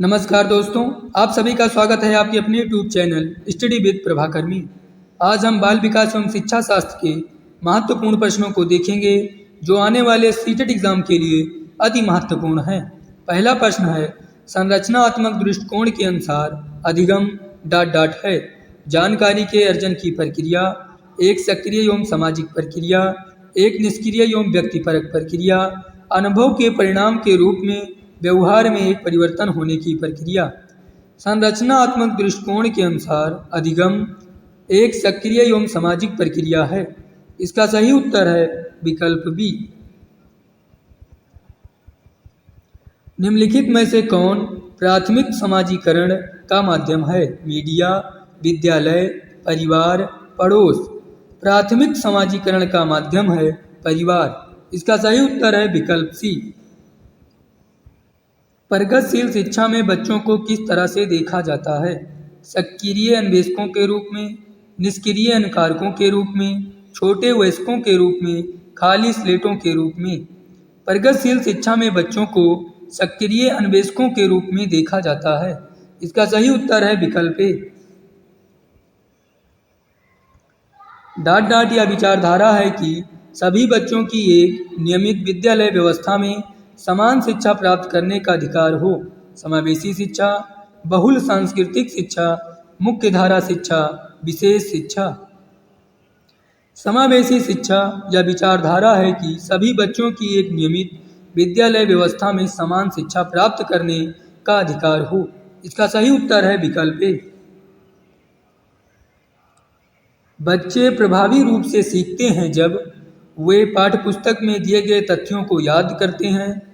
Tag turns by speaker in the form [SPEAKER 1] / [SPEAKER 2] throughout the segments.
[SPEAKER 1] नमस्कार दोस्तों, आप सभी का स्वागत है आपके अपने YouTube channel study with Prabhakar में। आज हम बाल विकास एवं शिक्षा शास्त्र के महत्वपूर्ण प्रश्नों को देखेंगे जो आने वाले सीटेट एग्जाम के लिए अति महत्वपूर्ण हैं। पहला प्रश्न है, संरचनात्मक दृष्टिकोण के अनुसार अधिगम ... है। जानकारी के अर्जन की प्रक्रिया, एक सक्रिय एवं सामाजिक प्रक्रिया, एक निष्क्रिय एवं व्यक्तिपरक प्रक्रिया, अनुभव के परिणाम के रूप में व्यवहार में एक परिवर्तन होने की प्रक्रिया। संरचनात्मक दृष्टिकोण के अनुसार अधिगम एक सक्रिय एवं सामाजिक प्रक्रिया है। इसका सही उत्तर है विकल्प बी। निम्नलिखित में से कौन प्राथमिक समाजीकरण का माध्यम है? मीडिया, विद्यालय, परिवार, पड़ोस। प्राथमिक समाजीकरण का माध्यम है परिवार। इसका सही उत्तर है विकल्प सी। प्रगतिशील शिक्षा में बच्चों को किस तरह से देखा जाता है? सक्रिय अन्वेषकों के रूप में, निष्क्रिय अनुकारकों के रूप में, छोटे वयस्कों के रूप में, खाली स्लेटों के रूप में। प्रगतिशील शिक्षा में बच्चों को सक्रिय अन्वेषकों के रूप में देखा जाता है। इसका सही उत्तर है विकल्प ए। ... या विचारधारा है कि सभी बच्चों की एक नियमित विद्यालय व्यवस्था में समान शिक्षा प्राप्त करने का अधिकार हो। समावेशी शिक्षा, बहुल सांस्कृतिक शिक्षा, मुख्य धारा शिक्षा, विशेष शिक्षा। समावेशी शिक्षा या विचारधारा है कि सभी बच्चों की एक नियमित विद्यालय व्यवस्था में समान शिक्षा प्राप्त करने का अधिकार हो। इसका सही उत्तर है विकल्प ए। बच्चे प्रभावी रूप से सीखते हैं जब वे पाठ्यपुस्तक में दिए गए तथ्यों को याद करते हैं,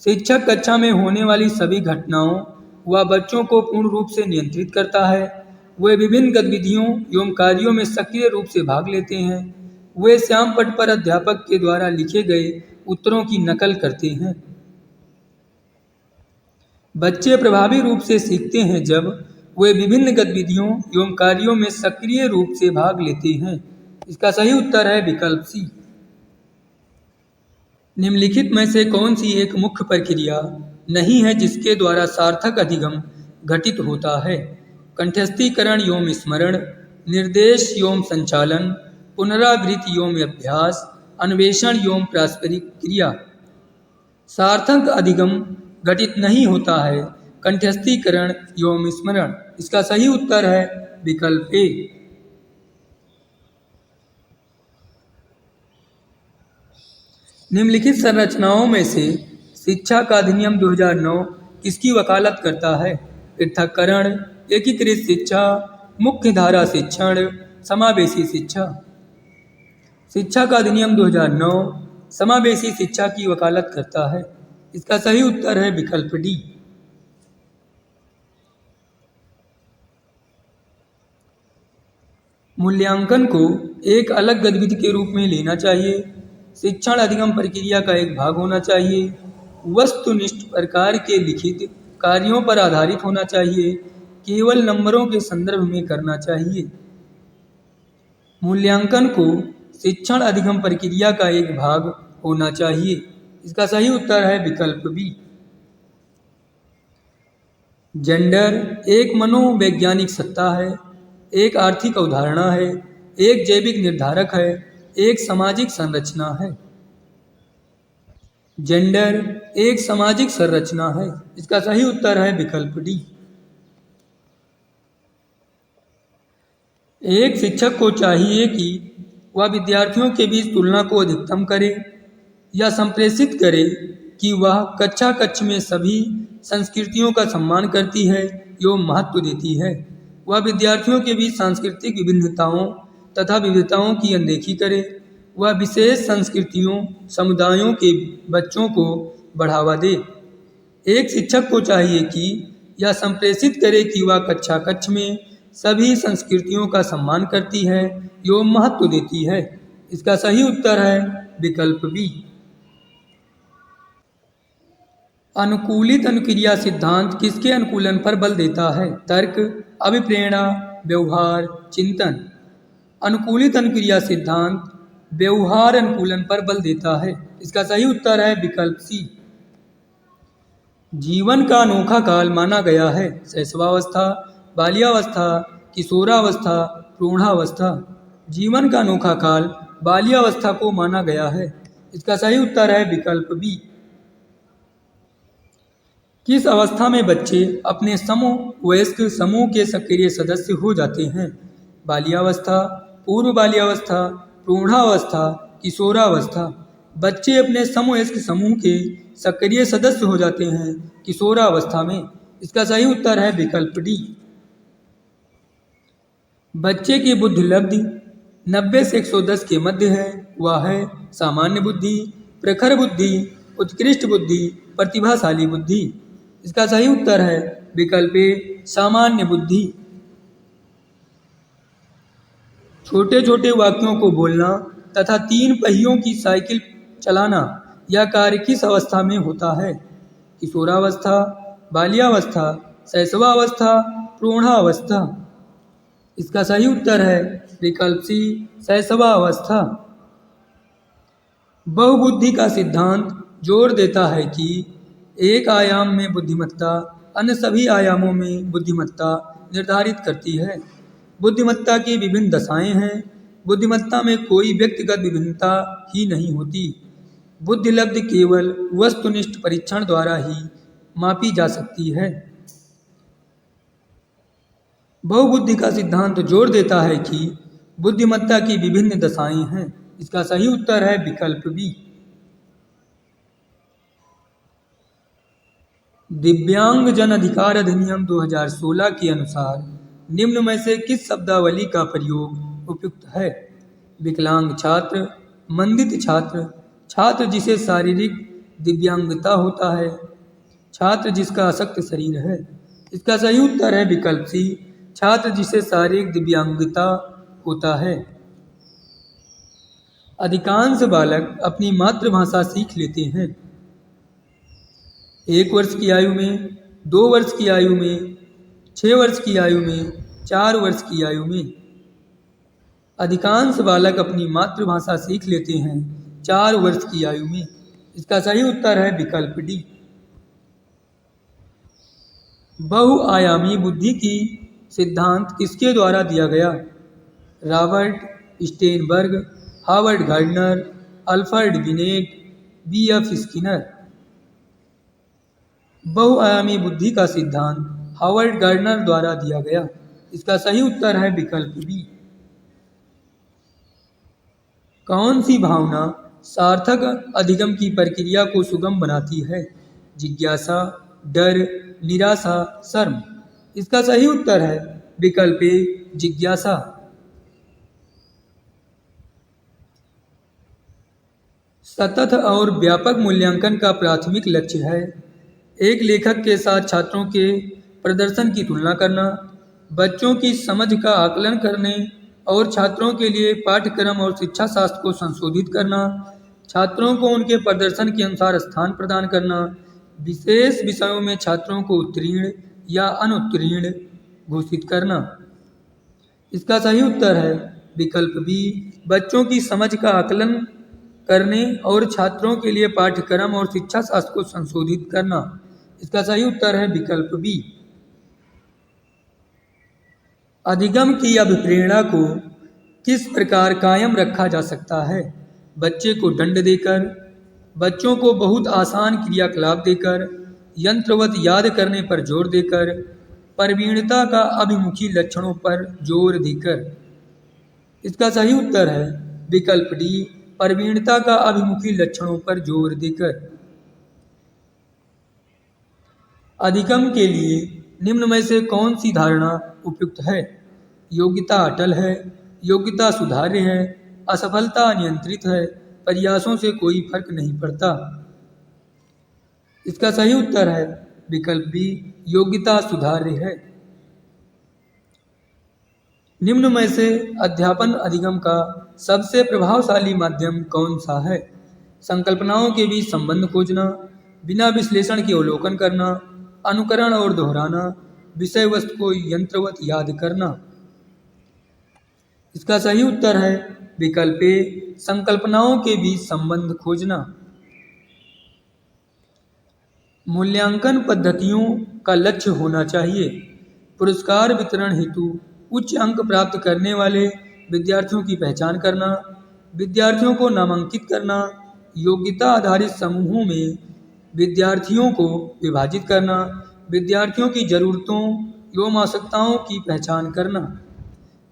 [SPEAKER 1] शिक्षक कक्षा में होने वाली सभी घटनाओं व बच्चों को पूर्ण रूप से नियंत्रित करता है, वे विभिन्न गतिविधियों एवं कार्यों में सक्रिय रूप से भाग लेते हैं, वे श्याम पट पर अध्यापक के द्वारा लिखे गए उत्तरों की नकल करते हैं। बच्चे प्रभावी रूप से सीखते हैं जब वे विभिन्न गतिविधियों एवं कार्यों में सक्रिय रूप से भाग लेते हैं। इसका सही उत्तर है विकल्प सी। निम्नलिखित में से कौन सी एक मुख्य प्रक्रिया नहीं है जिसके द्वारा सार्थक अधिगम घटित होता है? कंठस्थीकरण एवं स्मरण, निर्देश एवं संचालन, पुनरावृत्ति एवं अभ्यास, अन्वेषण एवं पारस्परिक क्रिया। सार्थक अधिगम घटित नहीं होता है कंठस्थीकरण एवं स्मरण। इसका सही उत्तर है विकल्प ए। निम्नलिखित संरचनाओं में से शिक्षा का अधिनियम 2009 किसकी वकालत करता है? पृथक्करण, एकीकृत शिक्षा, मुख्य धारा शिक्षण, समावेशी शिक्षा। शिक्षा का अधिनियम 2009 समावेशी शिक्षा की वकालत करता है। इसका सही उत्तर है विकल्प डी। मूल्यांकन को एक अलग गतिविधि के रूप में लेना चाहिए, शिक्षण अधिगम प्रक्रिया का एक भाग होना चाहिए, वस्तुनिष्ठ प्रकार के लिखित कार्यों पर आधारित होना चाहिए, केवल नंबरों के संदर्भ में करना चाहिए। मूल्यांकन को शिक्षण अधिगम प्रक्रिया का एक भाग होना चाहिए। इसका सही उत्तर है विकल्प बी। जेंडर एक मनोवैज्ञानिक सत्ता है, एक आर्थिक अवधारणा है, एक जैविक निर्धारक है, एक सामाजिक संरचना है। जेंडर एक सामाजिक संरचना है। इसका सही उत्तर है विकल्प डी। एक शिक्षक को चाहिए कि वह विद्यार्थियों के बीच तुलना को अधिकतम करे या संप्रेषित करे कि वह कक्षा कक्ष में सभी संस्कृतियों का सम्मान करती है एवं महत्व देती है। वह विद्यार्थियों के बीच सांस्कृतिक विभिन्नताओं तथा विविधताओं की अनदेखी करे। वह विशेष संस्कृतियों समुदायों के बच्चों को बढ़ावा दे। एक शिक्षक को चाहिए कि यह संप्रेषित करे कि वह कक्षा कक्ष में सभी संस्कृतियों का सम्मान करती है एवं महत्व देती है। इसका सही उत्तर है विकल्प बी। अनुकूलित अनुक्रिया सिद्धांत किसके अनुकूलन पर बल देता है? तर्क, अभिप्रेरणा, व्यवहार, चिंतन। अनुकूलित अनुक्रिया सिद्धांत व्यवहार अनुकूलन पर बल देता है। इसका सही उत्तर है विकल्प सी। जीवन का अनोखा काल माना गया है शैशवावस्था, बाल्यावस्था, किशोरावस्था, प्रौढ़ावस्था। जीवन का अनोखा काल बाल्यावस्था को माना गया है। इसका सही उत्तर है विकल्प बी। किस अवस्था में बच्चे अपने समूह वयस्क समूह के सक्रिय सदस्य हो जाते हैं? बाल्यावस्था, पूर्व बाल्यावस्था, प्रौढ़ावस्था, किशोरावस्था। बच्चे अपने समवयस्क समूह के सक्रिय सदस्य हो जाते हैं किशोरावस्था में। इसका सही उत्तर है विकल्प डी। बच्चे की बुद्धि लब्धि 90 से 110 के मध्य है। वह है सामान्य बुद्धि, प्रखर बुद्धि, उत्कृष्ट बुद्धि, प्रतिभाशाली बुद्धि। इसका सही उत्तर है विकल्प ए, सामान्य बुद्धि। छोटे छोटे वाक्यों को बोलना तथा 3 पहियों की साइकिल चलाना यह कार्य किस अवस्था में होता है? किशोरावस्था, बाल्यावस्था, शैशवावस्था, प्रौढ़ावस्था। इसका सही उत्तर है विकल्प सी, शैशवावस्था। बहुबुद्धि का सिद्धांत जोर देता है कि एक आयाम में बुद्धिमत्ता अन्य सभी आयामों में बुद्धिमत्ता निर्धारित करती है। बुद्धिमत्ता की विभिन्न दशाएं हैं। बुद्धिमत्ता में कोई व्यक्तिगत विभिन्नता ही नहीं होती। बुद्धि लब्धि केवल वस्तुनिष्ठ परीक्षण द्वारा ही मापी जा सकती है। बहुबुद्धि का सिद्धांत जोर देता है कि बुद्धिमत्ता की विभिन्न दशाएं हैं। इसका सही उत्तर है विकल्प बी। दिव्यांग जन अधिकार अधिनियम 2016 के अनुसार निम्न में से किस शब्दावली का प्रयोग उपयुक्त है? विकलांग छात्र, मंदित छात्र, छात्र जिसे शारीरिक दिव्यांगता होता है, छात्र जिसका अशक्त शरीर है। इसका सही उत्तर है विकल्प सी, छात्र जिसे शारीरिक दिव्यांगता होता है। अधिकांश बालक अपनी मातृभाषा सीख लेते हैं 1 वर्ष की आयु में, 2 वर्ष की आयु में, 6 वर्ष की आयु में, 4 वर्ष की आयु में। अधिकांश बालक अपनी मातृभाषा सीख लेते हैं 4 वर्ष की आयु में। इसका सही उत्तर है विकल्प डी। बहुआयामी बुद्धि की सिद्धांत किसके द्वारा दिया गया? Robert Sternberg, Howard Gardner, Alfred Binet, B F. Skinner. बहुआयामी बुद्धि का सिद्धांत हार्वर्ड गार्डनर द्वारा दिया गया। इसका सही उत्तर है विकल्प बी। कौन सी भावना सार्थक अधिगम की प्रक्रिया को सुगम बनाती है? जिज्ञासा, डर, निराशा, शर्म। इसका सही उत्तर है विकल्प ए, जिज्ञासा। सतत और व्यापक मूल्यांकन का प्राथमिक लक्ष्य है एक लेखक के साथ छात्रों के प्रदर्शन की तुलना करना, बच्चों की समझ का आकलन करने और छात्रों के लिए पाठ्यक्रम और शिक्षा शास्त्र को संशोधित करना, छात्रों को उनके प्रदर्शन के अनुसार स्थान प्रदान करना, विशेष विषयों में छात्रों को उत्तीर्ण या अनुत्तीर्ण घोषित करना। इसका सही उत्तर है विकल्प बी, बच्चों की समझ का आकलन करने और छात्रों के लिए पाठ्यक्रम और शिक्षा शास्त्र को संशोधित करना। इसका सही उत्तर है विकल्प बी। अधिगम की अभिप्रेरणा को किस प्रकार कायम रखा जा सकता है? बच्चे को दंड देकर, बच्चों को बहुत आसान क्रियाकलाप देकर, यंत्रवत याद करने पर जोर देकर, प्रवीणता का अभिमुखी लक्षणों पर जोर देकर। इसका सही उत्तर है विकल्प डी, प्रवीणता का अभिमुखी लक्षणों पर जोर देकर। अधिगम के लिए निम्न में से कौन सी धारणा उपयुक्त है? योग्यता अटल है, योग्यता सुधार्य है, असफलता अनियंत्रित है, प्रयासों से कोई फर्क नहीं पड़ता। इसका सही उत्तर है विकल्प बी, योग्यता सुधार्य है। निम्न में से अध्यापन अधिगम का सबसे प्रभावशाली माध्यम कौन सा है? संकल्पनाओं के बीच संबंध खोजना, बिना विश्लेषण के अवलोकन करना, अनुकरण और दोहराना, विषय वस्तु को यंत्रवत याद करना। इसका सही उत्तर है विकल्प ए, संकल्पनाओं के बीच संबंध खोजना। मूल्यांकन पद्धतियों का लक्ष्य होना चाहिए पुरस्कार वितरण हेतु उच्च अंक प्राप्त करने वाले विद्यार्थियों की पहचान करना, विद्यार्थियों को नामांकित करना, योग्यता आधारित समूहों में विद्यार्थियों को विभाजित करना, विद्यार्थियों की जरूरतों एवं आवश्यकताओं की पहचान करना।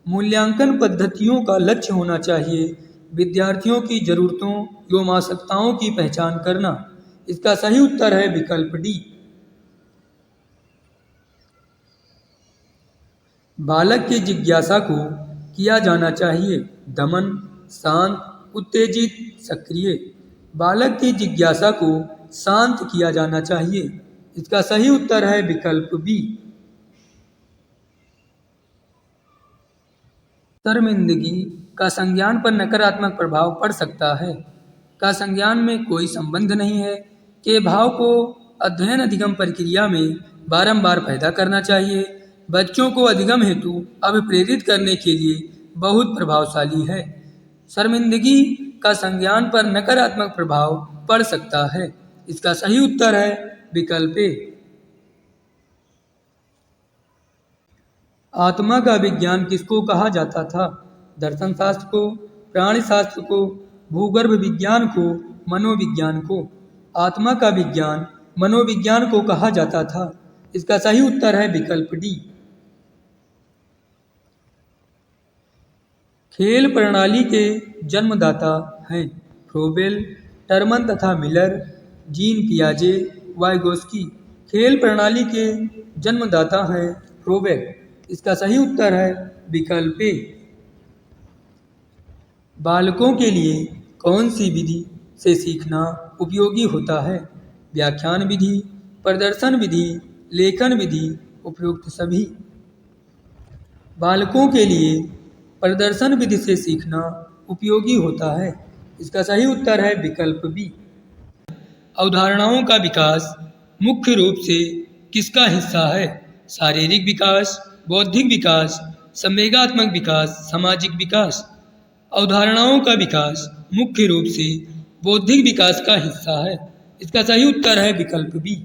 [SPEAKER 1] मूल्यांकन पद्धतियों का लक्ष्य होना चाहिए विद्यार्थियों की जरूरतों एवं आवश्यकताओं की पहचान करना। इसका सही उत्तर है विकल्प डी। बालक की जिज्ञासा को किया जाना चाहिए दमन, शांत, उत्तेजित, सक्रिय। बालक की जिज्ञासा को शांत किया जाना चाहिए। इसका सही उत्तर है विकल्प बी। शर्मिंदगी का संज्ञान पर नकारात्मक प्रभाव पड़ सकता है। का संज्ञान में कोई संबंध नहीं है के भाव को अध्ययन अधिगम प्रक्रिया में बारंबार पैदा करना चाहिए। बच्चों को अधिगम हेतु अभिप्रेरित करने के लिए बहुत प्रभावशाली है। शर्मिंदगी का संज्ञान पर नकारात्मक प्रभाव पड़ सकता है। इसका सही उत्तर है विकल्प ए। आत्मा का विज्ञान किसको कहा जाता था? दर्शन शास्त्र को, प्राणी शास्त्र को, भूगर्भ विज्ञान को, मनोविज्ञान को। आत्मा का विज्ञान मनोविज्ञान को कहा जाता था। इसका सही उत्तर है विकल्प डी। खेल प्रणाली के जन्मदाता हैं फ्रोबेल, टर्मन तथा मिलर, जीन पियाजे, वाइगोस्की। खेल प्रणाली के जन्मदाता हैं फ्रोबेल। इसका सही उत्तर है विकल्प ए। बालकों के लिए कौन सी विधि से सीखना उपयोगी होता है? व्याख्यान विधि, प्रदर्शन विधि, लेखन विधि, उपयुक्त सभी। बालकों के लिए प्रदर्शन विधि से सीखना उपयोगी होता है। इसका सही उत्तर है विकल्प बी। अवधारणाओं का विकास मुख्य रूप से किसका हिस्सा है? शारीरिक विकास, बौद्धिक विकास, संवेगात्मक विकास, सामाजिक विकास। अवधारणाओं का विकास मुख्य रूप से बौद्धिक विकास का हिस्सा है। इसका सही उत्तर है विकल्प बी।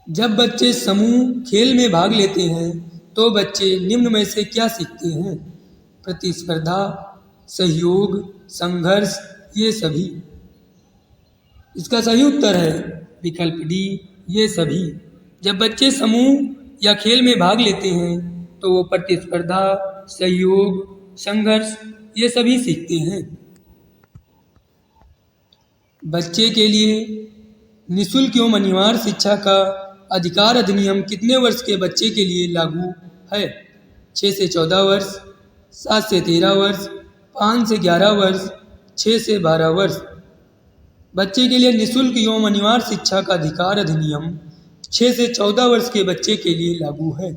[SPEAKER 1] जब बच्चे समूह खेल में भाग लेते हैं तो बच्चे निम्न में से क्या सीखते हैं? प्रतिस्पर्धा, सहयोग, संघर्ष, ये सभी। इसका सही उत्तर है विकल्प डी, ये सभी। जब बच्चे समूह या खेल में भाग लेते हैं तो वो प्रतिस्पर्धा, सहयोग, संघर्ष, ये सभी सीखते हैं। बच्चे के लिए निःशुल्क एवं अनिवार्य शिक्षा का अधिकार अधिनियम कितने वर्ष के बच्चे के लिए लागू है? 6 से 14 वर्ष, 7 से 13 वर्ष, 5 से 11 वर्ष, 6 से 12 वर्ष। बच्चे के लिए निःशुल्क एवं अनिवार्य शिक्षा का अधिकार अधिनियम 6 से 14 वर्ष के बच्चे के लिए लागू है।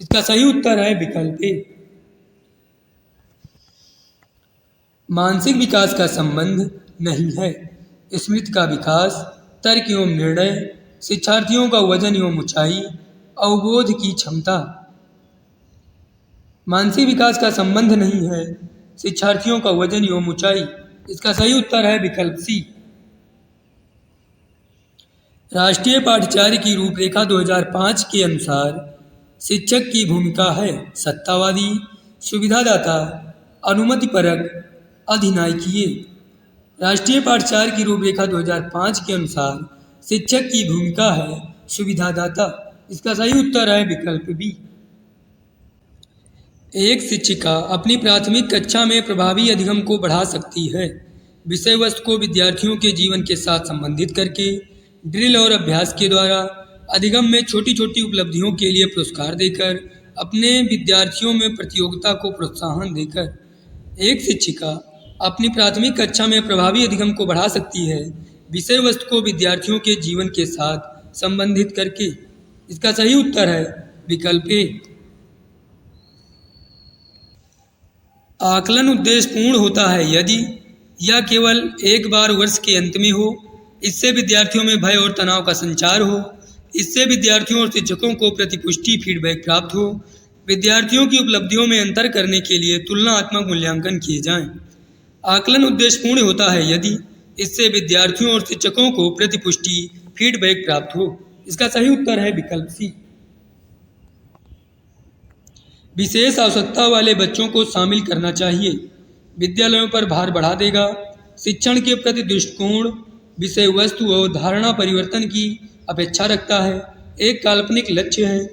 [SPEAKER 1] इसका सही उत्तर है विकल्प ए। मानसिक विकास का संबंध नहीं है। स्मृति का विकास, तर्क एवं निर्णय, शिक्षार्थियों का वजन एवं ऊंचाई, अवबोध की क्षमता। मानसिक विकास का संबंध नहीं है शिक्षार्थियों का वजन एवं ऊंचाई। इसका सही उत्तर है विकल्प सी। राष्ट्रीय पाठ्यचर्या की रूपरेखा 2005 के अनुसार शिक्षक की भूमिका है सत्तावादी, सुविधादाता, अनुमतिपरक, अधिनायकीय। राष्ट्रीय पाठ्यचर्या की रूपरेखा 2005 के अनुसार शिक्षक की भूमिका है सुविधादाता। इसका सही उत्तर है विकल्प बी। एक शिक्षिका अपनी प्राथमिक कक्षा में प्रभावी अधिगम को बढ़ा सकती है विषय वस्तु को विद्यार्थियों के जीवन के साथ संबंधित करके, ड्रिल और अभ्यास के द्वारा, अधिगम में छोटी छोटी उपलब्धियों के लिए पुरस्कार देकर, अपने विद्यार्थियों में प्रतियोगिता को प्रोत्साहन देकर। एक शिक्षिका अपनी प्राथमिक कक्षा में प्रभावी अधिगम को बढ़ा सकती है विषय वस्तु को विद्यार्थियों के जीवन के साथ संबंधित करके। इसका सही उत्तर है विकल्प ए। आकलन उद्देश्यपूर्ण होता है यदि यह केवल एक बार वर्ष के अंत में हो, इससे विद्यार्थियों में भय और तनाव का संचार हो, इससे विद्यार्थियों और शिक्षकों को प्रतिपुष्टि फीडबैक प्राप्त हो, विद्यार्थियों की उपलब्धियों में अंतर करने के लिए तुलनात्मक मूल्यांकन किए जाएं। आकलन उद्देश्यपूर्ण होता है यदि इससे विद्यार्थियों और शिक्षकों को प्रतिपुष्टि फीडबैक प्राप्त हो। इसका सही उत्तर है विकल्प सी। विशेष आवश्यकता वाले बच्चों को शामिल करना चाहिए, विद्यालयों पर भार बढ़ा देगा। शिक्षण के प्रति दृष्टिकोण विषय वस्तु और धारणा परिवर्तन की अपेक्षा रखता है। एक काल्पनिक लक्ष्य है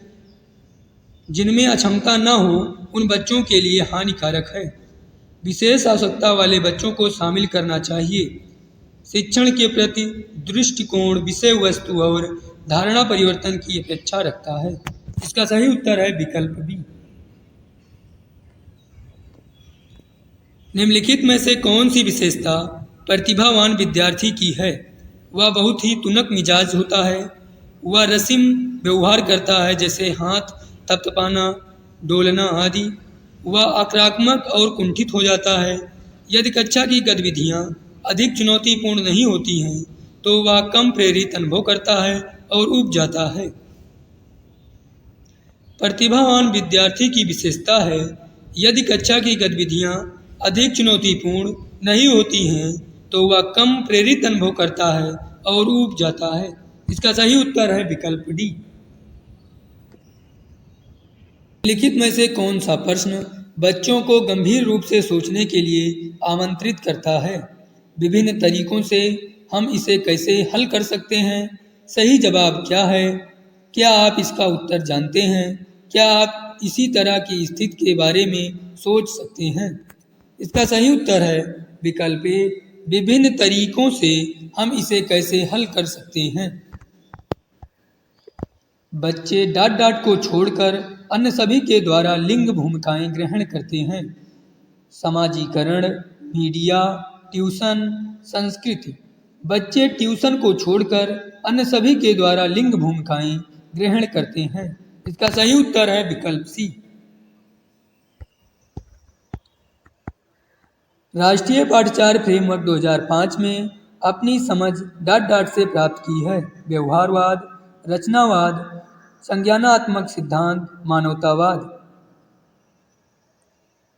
[SPEAKER 1] जिनमें अक्षमता न हो उन बच्चों के लिए हानिकारक है। विशेष आवश्यकता वाले बच्चों को शामिल करना चाहिए, शिक्षण के प्रति दृष्टिकोण विषय वस्तु और धारणा परिवर्तन की अपेक्षा रखता है। इसका सही उत्तर है विकल्प बी। निम्नलिखित में से कौन सी विशेषता प्रतिभावान विद्यार्थी की है? वह बहुत ही तुनक मिजाज होता है, वह रसीम व्यवहार करता है जैसे हाथ थपथपाना, डोलना आदि, वह आक्रामक और कुंठित हो जाता है। यदि कक्षा की गतिविधियाँ अधिक चुनौतीपूर्ण नहीं होती हैं तो वह कम प्रेरित अनुभव करता है और ऊब जाता है। प्रतिभावान विद्यार्थी की विशेषता है, यदि कक्षा की गतिविधियाँ अधिक चुनौतीपूर्ण नहीं होती हैं तो वह कम प्रेरित अनुभव करता है और ऊब जाता है। इसका सही उत्तर है विकल्प डी। लिखित में से कौन सा प्रश्न बच्चों को गंभीर रूप से सोचने के लिए आमंत्रित करता है? विभिन्न तरीकों से हम इसे कैसे हल कर सकते हैं? सही जवाब क्या है? क्या आप इसका उत्तर जानते हैं? क्या आप इसी तरह की स्थिति के बारे में सोच सकते हैं? इसका सही उत्तर है विकल्प ए, विभिन्न तरीकों से हम इसे कैसे हल कर सकते हैं। बच्चे डांट डांट को छोड़कर अन्य सभी के द्वारा लिंग भूमिकाएं ग्रहण करते हैं। समाजीकरण, मीडिया, ट्यूशन, संस्कृति। बच्चे ट्यूशन को छोड़कर अन्य सभी के द्वारा लिंग भूमिकाएं ग्रहण करते हैं। इसका सही उत्तर है विकल्प सी। राष्ट्रीय पाठ्यचर्या फ्रेमवर्क 2005 में अपनी समझ डांट डांट से प्राप्त की है। व्यवहारवाद, रचनावाद, संज्ञानात्मक सिद्धांत, मानवतावाद।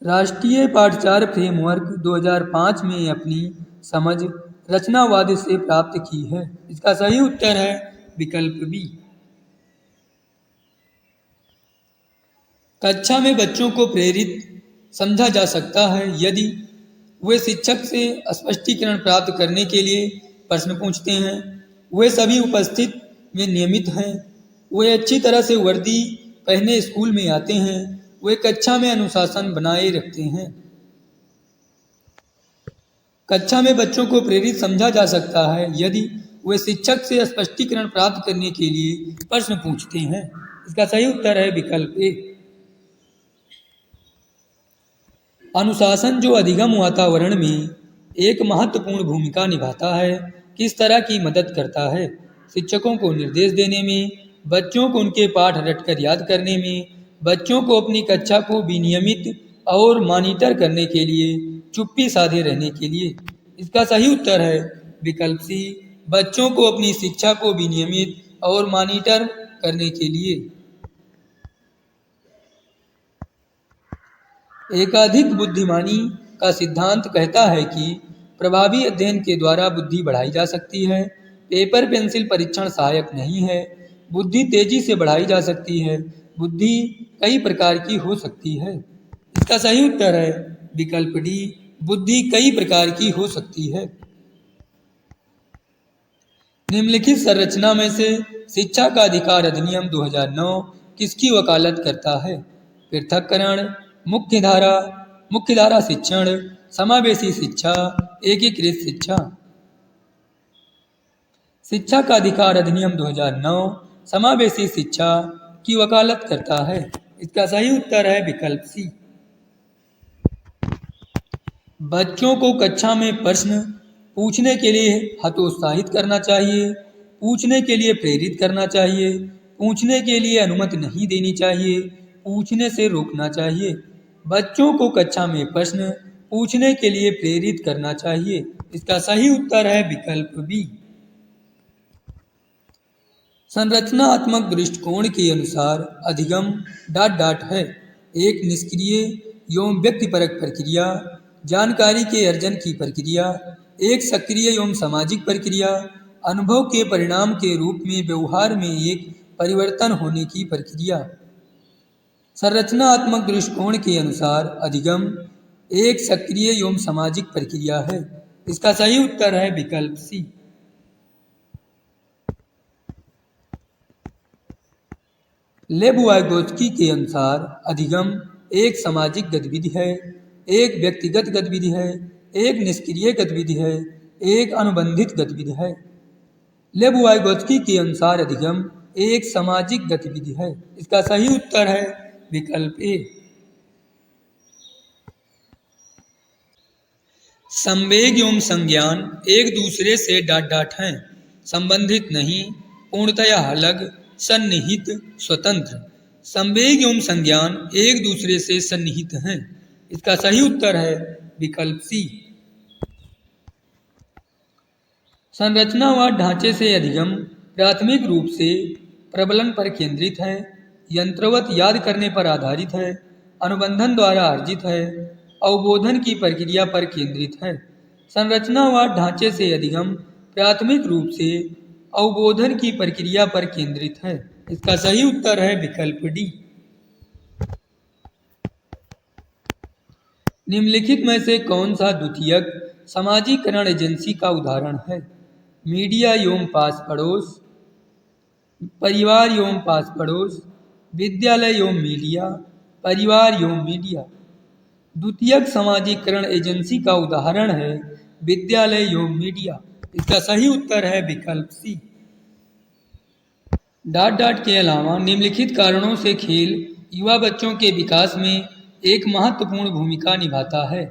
[SPEAKER 1] राष्ट्रीय पाठ्यचर्या फ्रेमवर्क 2005 में अपनी समझ रचनावाद से प्राप्त की है। इसका सही उत्तर है विकल्प बी। कक्षा में बच्चों को प्रेरित समझा जा सकता है यदि वे शिक्षक से स्पष्टीकरण प्राप्त करने के लिए प्रश्न पूछते हैं, वे सभी उपस्थित में नियमित हैं, वे अच्छी तरह से वर्दी पहने स्कूल में आते हैं, वे कक्षा में अनुशासन बनाए रखते हैं। कक्षा में बच्चों को प्रेरित समझा जा सकता है यदि वे शिक्षक से स्पष्टीकरण प्राप्त करने के लिए प्रश्न पूछते हैं। इसका सही उत्तर है विकल्प ए। अनुशासन जो अधिगम वातावरण में एक महत्वपूर्ण भूमिका निभाता है, किस तरह की मदद करता है? शिक्षकों को निर्देश देने में, बच्चों को उनके पाठ रटकर याद करने में, बच्चों को अपनी कक्षा को विनियमित और मॉनिटर करने के लिए, चुप्पी साधे रहने के लिए। इसका सही उत्तर है विकल्प सी, बच्चों को अपनी शिक्षा को विनियमित और मॉनिटर करने के लिए। एकाधिक बुद्धिमानी का सिद्धांत कहता है कि प्रभावी अध्ययन के द्वारा बुद्धि बढ़ाई जा सकती है। पेपर पेंसिल परीक्षण सहायक नहीं है। बुद्धि तेजी से बढ़ाई जा सकती है। बुद्धि कई प्रकार की हो सकती है। इसका सही उत्तर है विकल्प डी, बुद्धि कई प्रकार की हो सकती है। निम्नलिखित संरचना में से शिक्षा का अधिकार अधिनियम 2009 किसकी वकालत करता है? पृथक्करण, मुख्यधारा शिक्षण, समावेशी शिक्षा, एकीकृत शिक्षा। शिक्षा का अधिकार अधिनियम 2009 समावेशी शिक्षा की वकालत करता है। इसका सही उत्तर है विकल्प सी। बच्चों को कक्षा में प्रश्न पूछने के लिए हतोत्साहित करना चाहिए, पूछने के लिए प्रेरित करना चाहिए, पूछने के लिए अनुमति नहीं देनी चाहिए, पूछने से रोकना चाहिए। बच्चों को कक्षा में प्रश्न पूछने के लिए प्रेरित करना चाहिए। इसका सही उत्तर है विकल्प बी। संरचनात्मक दृष्टिकोण के अनुसार अधिगम डॉट डॉट है एक निष्क्रिय एवं व्यक्तिपरक प्रक्रिया, जानकारी के अर्जन की प्रक्रिया, एक सक्रिय एवं सामाजिक प्रक्रिया, अनुभव के परिणाम के रूप में व्यवहार में एक परिवर्तन होने की प्रक्रिया। संरचनात्मक दृष्टिकोण के अनुसार अधिगम एक सक्रिय एवं सामाजिक प्रक्रिया है। इसका सही उत्तर है विकल्प सी। लेब वाइगोत्स्की के अनुसार अधिगम एक सामाजिक गतिविधि है, एक व्यक्तिगत गतिविधि है, एक निष्क्रिय गतिविधि है, एक अनुबंधित गतिविधि है। लेब वाइगोत्स्की के अनुसार अधिगम एक सामाजिक गतिविधि है। इसका सही उत्तर है विकल्प ए। संवेग एवं संज्ञान एक दूसरे से डाट हैं, संबंधित नहीं, पूर्णतया अलग, सन्निहित, स्वतंत्र। संवेग एवं संज्ञान एक दूसरे से सन्निहित हैं। इसका सही उत्तर है विकल्प सी। संरचना व ढांचे से अधिगम प्राथमिक रूप से प्रबलन पर केंद्रित है, यंत्रवत याद करने पर आधारित है, अनुबंधन द्वारा अर्जित है, अवबोधन की प्रक्रिया पर केंद्रित है। संरचना व ढांचे से अधिगम प्राथमिक रूप से अवबोधन की प्रक्रिया पर केंद्रित है। इसका सही उत्तर है विकल्प डी। निम्नलिखित में से कौन सा द्वितीयक समाजीकरण एजेंसी का उदाहरण है? मीडिया एवं पास पड़ोस, परिवार एवं पास पड़ोस, विद्यालय एवं मीडिया, परिवार एवं मीडिया। द्वितीयक समाजीकरण एजेंसी का उदाहरण है विद्यालय एवं मीडिया। इसका सही उत्तर है विकल्प सी। डाट के अलावा निम्नलिखित कारणों से खेल युवा बच्चों के विकास में एक महत्वपूर्ण भूमिका निभाता है।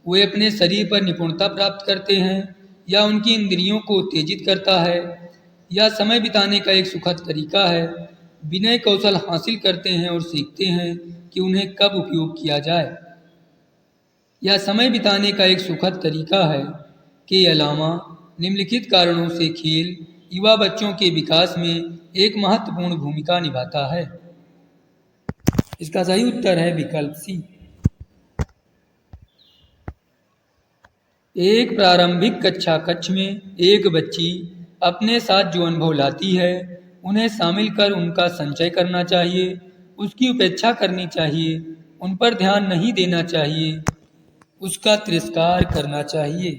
[SPEAKER 1] वे अपने शरीर पर निपुणता प्राप्त करते हैं, या उनकी इंद्रियों को उत्तेजित करता है, या समय बिताने का एक सुखद तरीका है। विनय कौशल हासिल करते हैं और सीखते हैं कि उन्हें कब उपयोग किया जाए। या समय बिताने का एक सुखद तरीका है के अलावा निम्नलिखित कारणों से खेल युवा बच्चों के विकास में एक महत्वपूर्ण भूमिका निभाता है। इसका सही उत्तर है विकल्प सी। एक प्रारंभिक कक्षा कक्ष में एक बच्ची अपने साथ जो अनुभव लाती है उन्हें शामिल कर उनका संचय करना चाहिए, उसकी उपेक्षा करनी चाहिए, उन पर ध्यान नहीं देना चाहिए, उसका तिरस्कार करना चाहिए।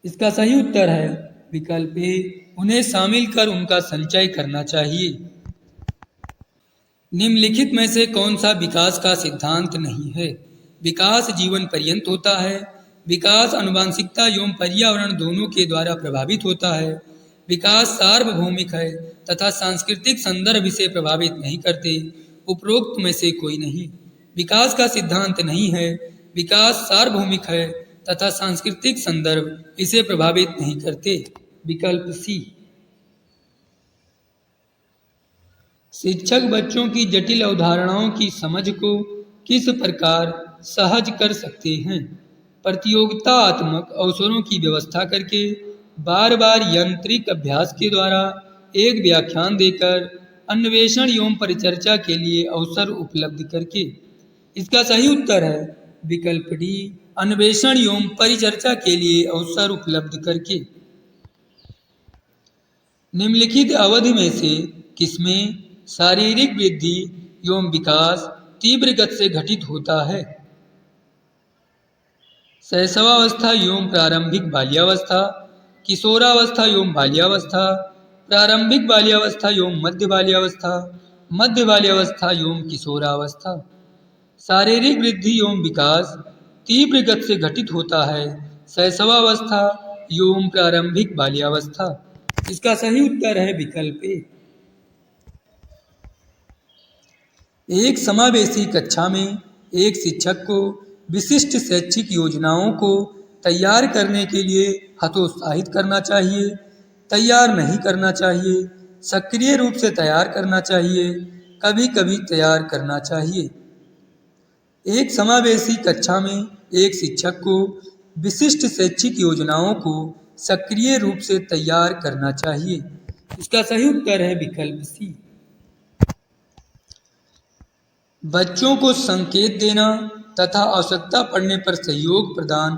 [SPEAKER 1] इसका सही उत्तर है विकल्प ए, उन्हें शामिल कर उनका संचय करना चाहिए। निम्नलिखित में से कौन सा विकास का सिद्धांत नहीं है? विकास जीवन पर्यंत होता है, विकास आनुवंशिकता एवं पर्यावरण दोनों के द्वारा प्रभावित होता है, विकास सार्वभौमिक है तथा सांस्कृतिक संदर्भ इसे प्रभावित नहीं करते। उपरोक्त में से कोई नहीं। विकास का सिद्धांत नहीं है, विकास सार्वभौमिक है तथा सांस्कृतिक संदर्भ इसे प्रभावित नहीं करते। विकल्प सी। शिक्षक बच्चों की जटिल अवधारणाओं की समझ को किस प्रकार सहज कर सकते हैं? प्रतियोगितात्मक अवसरों की व्यवस्था करके, बार बार यांत्रिक अभ्यास के द्वारा, एक व्याख्यान देकर, अन्वेषण एवं परिचर्चा के लिए अवसर उपलब्ध करके। इसका सही उत्तर है विकल्प डी, अन्वेषण एवं परिचर्चा के लिए अवसर उपलब्ध करके। निम्नलिखित अवधि में से किसमें शारीरिक वृद्धि एवं विकास तीव्र गति से घटित होता है? शैशवावस्था एवं प्रारंभिक बाल्यावस्था, किशोरावस्था एवं बाल्यावस्था, प्रारंभिक बाल्यावस्था एवं मध्य बाल्यावस्था, मध्य बाल्यावस्था एवं किशोरावस्था। शारीरिक वृद्धि एवं विकास तीव्र गति से घटित होता है शैशवावस्था एवं प्रारंभिक बाल्यावस्था। इसका सही उत्तर है विकल्प ए। एक समावेशी कक्षा में एक शिक्षक को विशिष्ट शैक्षिक योजनाओं को तैयार करने के लिए हतोत्साहित करना चाहिए, तैयार नहीं करना चाहिए, सक्रिय रूप से तैयार करना चाहिए, कभी कभी तैयार करना चाहिए। एक समावेशी कक्षा में एक शिक्षक को विशिष्ट शैक्षिक योजनाओं को सक्रिय रूप से तैयार करना चाहिए। इसका सही उत्तर है विकल्प सी। बच्चों को संकेत देना तथा आवश्यकता पड़ने पर सहयोग प्रदान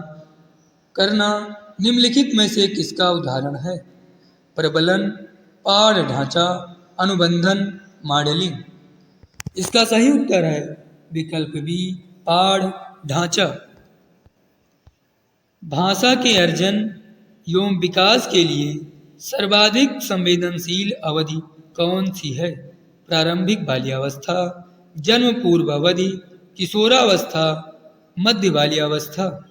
[SPEAKER 1] करना निम्नलिखित में से किसका उदाहरण है? प्रबलन, पाठ ढांचा, अनुबंधन, मॉडलिंग। इसका सही उत्तर है विकल्प बी, पाठ ढांचा। भाषा के अर्जन एवं विकास के लिए सर्वाधिक संवेदनशील अवधि कौन सी है? प्रारंभिक बाल्यावस्था, जन्म पूर्व अवधि, किशोरावस्था, मध्य बाल्यावस्था।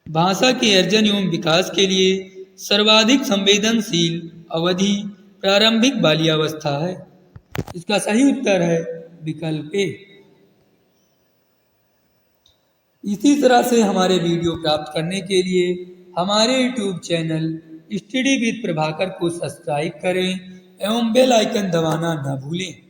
[SPEAKER 1] भाषा के अर्जन एवं विकास के लिए सर्वाधिक संवेदनशील अवधि प्रारंभिक बाल्यावस्था है। इसका सही उत्तर है विकल्प ए। इसी तरह से हमारे वीडियो प्राप्त करने के लिए हमारे YouTube channel study with Prabhakar को सब्सक्राइब करें एवं बेल आइकन दबाना न भूलें।